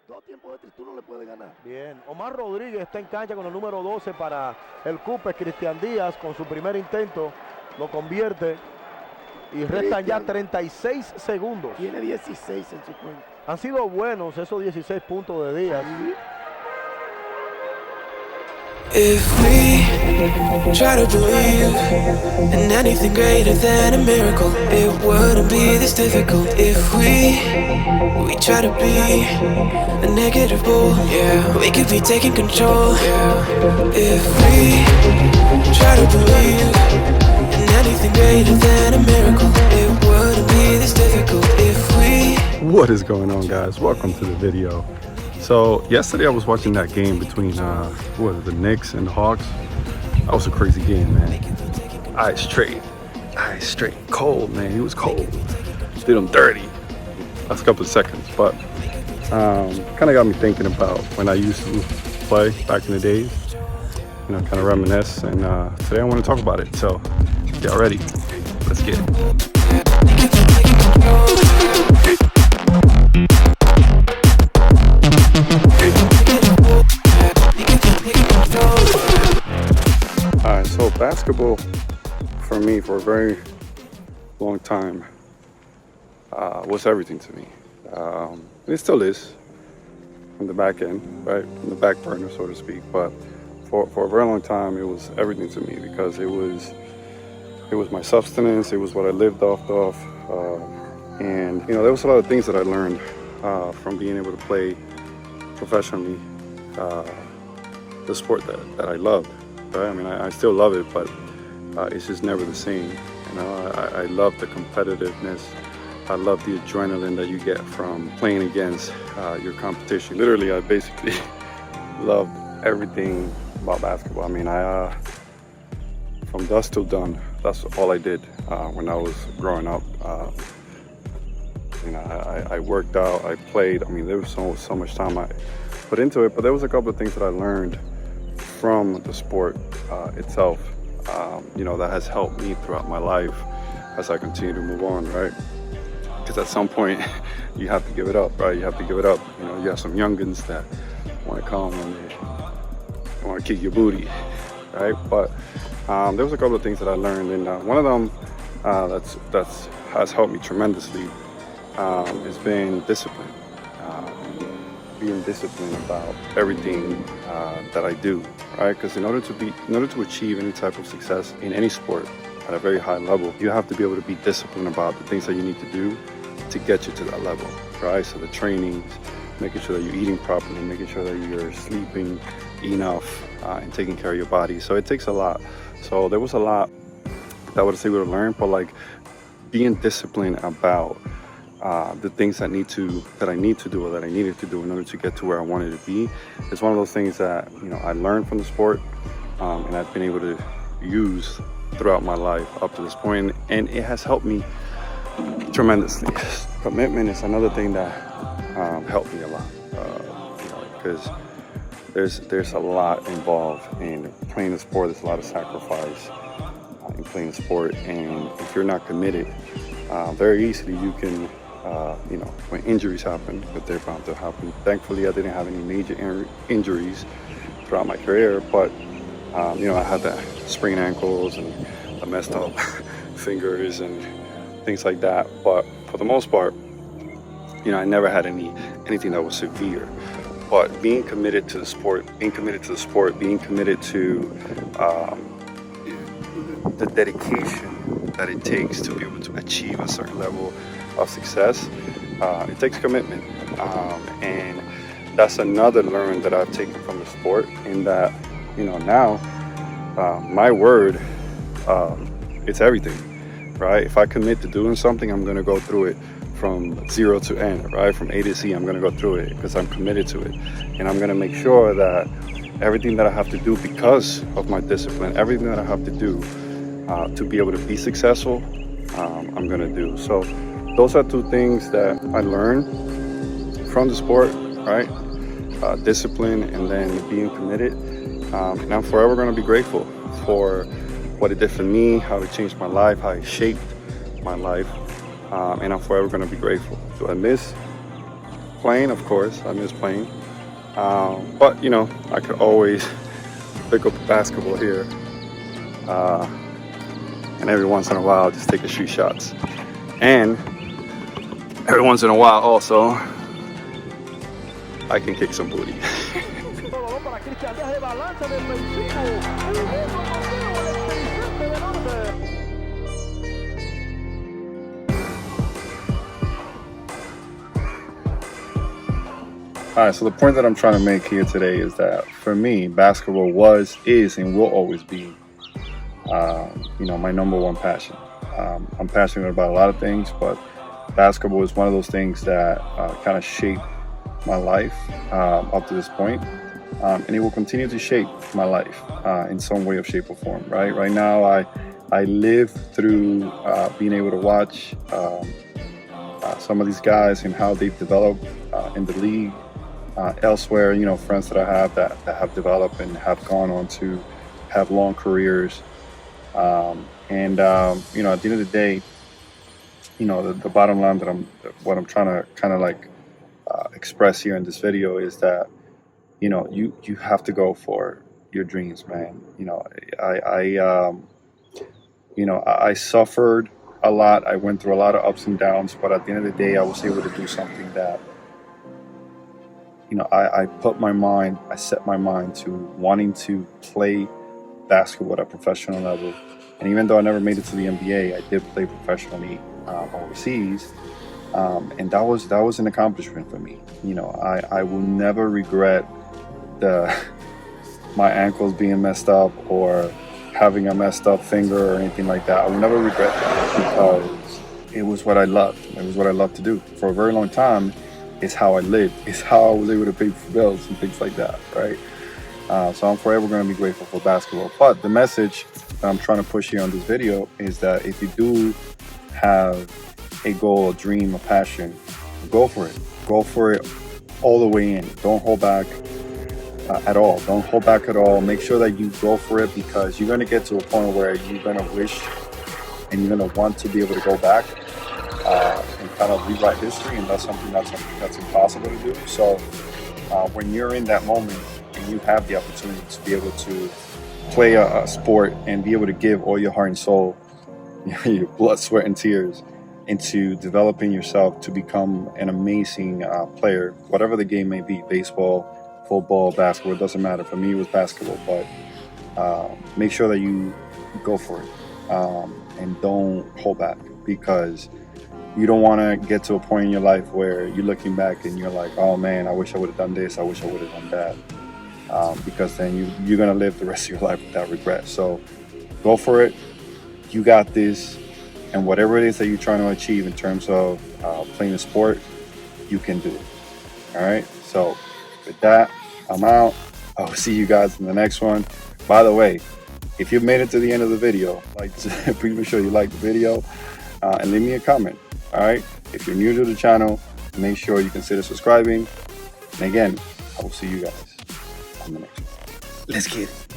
Dos tiempos de 3 tú no le puedes ganar. Bien, Omar Rodríguez está en cancha con el número 12 para el Cooper. Cristian Díaz con su primer intento lo convierte y restan ya 36 segundos. Tiene 16 en su cuenta. Han sido buenos esos 16 puntos de Díaz. If we try to believe in anything greater than a miracle, it wouldn't be this difficult. If we try to be a negative bull, yeah, we could be taking control, yeah. If we try to believe in anything greater than a miracle, it wouldn't be this difficult. If we... What is going on, guys? Welcome to the video. So yesterday I was watching that game between the Knicks and the Hawks. That was a crazy game, man. Eyes straight, cold, man. He was cold. Did him dirty. Last couple of seconds, but kind of got me thinking about when I used to play back in the days. You know, kind of reminisce. And today I want to talk about it. So get ready. Let's get it. Alright, so basketball for me for a very long time was everything to me. And it still is on the back end, right? On the back burner, so to speak. But for a very long time, it was everything to me because it was my substance. It was what I lived off of. And, you know, there was a lot of things that I learned from being able to play professionally the sport that I loved. Right? I mean, I still love it, but it's just never the same. You know, I love the competitiveness. I love the adrenaline that you get from playing against your competition. Literally, I basically loved everything about basketball. I mean, from dusk till dawn, that's all I did when I was growing up. You know, I worked out, I played. I mean, there was so much time I put into it, but there was a couple of things that I learned from the sport itself, you know, that has helped me throughout my life as I continue to move on, right? Because at some point, you have to give it up, right? You have to give it up. You know, you have some youngins that want to come and they want to kick your booty, right? But there was a couple of things that I learned, and one of them that's has helped me tremendously has been discipline. Being disciplined about everything that I do, right? Because in order to achieve any type of success in any sport at a very high level, you have to be able to be disciplined about the things that you need to do to get you to that level, right? So the trainings, making sure that you're eating properly, making sure that you're sleeping enough, and taking care of your body. So it takes a lot. So there was a lot that I would say we learned, but like being disciplined about the things that I need to do or that I needed to do in order to get to where I wanted to be is one of those things that, you know, I learned from the sport, and I've been able to use throughout my life up to this point, and it has helped me tremendously. Commitment is another thing that helped me a lot, you know, because there's a lot involved in playing the sport. There's a lot of sacrifice in playing the sport, and if you're not committed, very easily you can you know, when injuries happen, but they're bound to happen. Thankfully, I didn't have any major injuries throughout my career, but you know, I had that sprained ankles and I messed up fingers and things like that. But for the most part, you know, I never had anything that was severe. But being committed to the sport, being committed to the dedication that it takes to be able to achieve a certain level of success, it takes commitment, and that's another learn that I've taken from the sport, in that, you know, now my word, it's everything, right? If I commit to doing something, I'm going to go through it from 0 to N, right? From A to Z, I'm going to go through it because I'm committed to it, and I'm going to make sure that everything that I have to do because of my discipline, everything that I have to do to be able to be successful, I'm going to do. So those are two things that I learned from the sport, right? Discipline and then being committed. And I'm forever going to be grateful for what it did for me, how it changed my life, how it shaped my life. And I'm forever going to be grateful. Do I miss playing, of course. I miss playing. But, you know, I could always pick up a basketball here. And every once in a while, just take a shoot shots. And every once in a while, also, I can kick some booty. All right, so the point that I'm trying to make here today is that for me, basketball was, is, and will always be, you know, my number one passion. I'm passionate about a lot of things, but basketball is one of those things that kind of shaped my life up to this point. And it will continue to shape my life in some way of shape or form, right? Right now, I live through being able to watch some of these guys and how they've developed in the league. Elsewhere, you know, friends that I have that have developed and have gone on to have long careers. You know, at the end of the day, you know, the bottom line that what I'm trying to kind of like express here in this video is that, you know, you have to go for your dreams, man. You know, I suffered a lot. I went through a lot of ups and downs, but at the end of the day, I was able to do something that, you know, I set my mind to wanting to play basketball at a professional level. And even though I never made it to the NBA, I did play professionally overseas. And that was an accomplishment for me. You know, I will never regret my ankles being messed up or having a messed up finger or anything like that. I will never regret that because it was what I loved. It was what I loved to do. For a very long time, it's how I lived. It's how I was able to pay for bills and things like that, right? So I'm forever going to be grateful for basketball. But the message that I'm trying to push here on this video is that if you do have a goal, a dream, a passion, go for it. Go for it all the way in. Don't hold back at all. Don't hold back at all. Make sure that you go for it because you're going to get to a point where you're going to wish and you're going to want to be able to go back and kind of rewrite history, and that's something that's impossible to do. So when you're in that moment and you have the opportunity to be able to play a sport and be able to give all your heart and soul, your blood, sweat, and tears into developing yourself to become an amazing player, whatever the game may be, baseball, football, basketball, it doesn't matter. For me, it was basketball, but make sure that you go for it and don't hold back, because you don't want to get to a point in your life where you're looking back and you're like, oh man, I wish I would have done this, I wish I would have done that, because then you're going to live the rest of your life with that regret. So go for it. You got this. And whatever it is that you're trying to achieve in terms of playing a sport, you can do it. All right. So with that, I'm out. I'll see you guys in the next one. By the way, if you've made it to the end of the video, please make sure you like the video and leave me a comment. All right. If you're new to the channel, make sure you consider subscribing. And again, I will see you guys on the next one. Let's get it.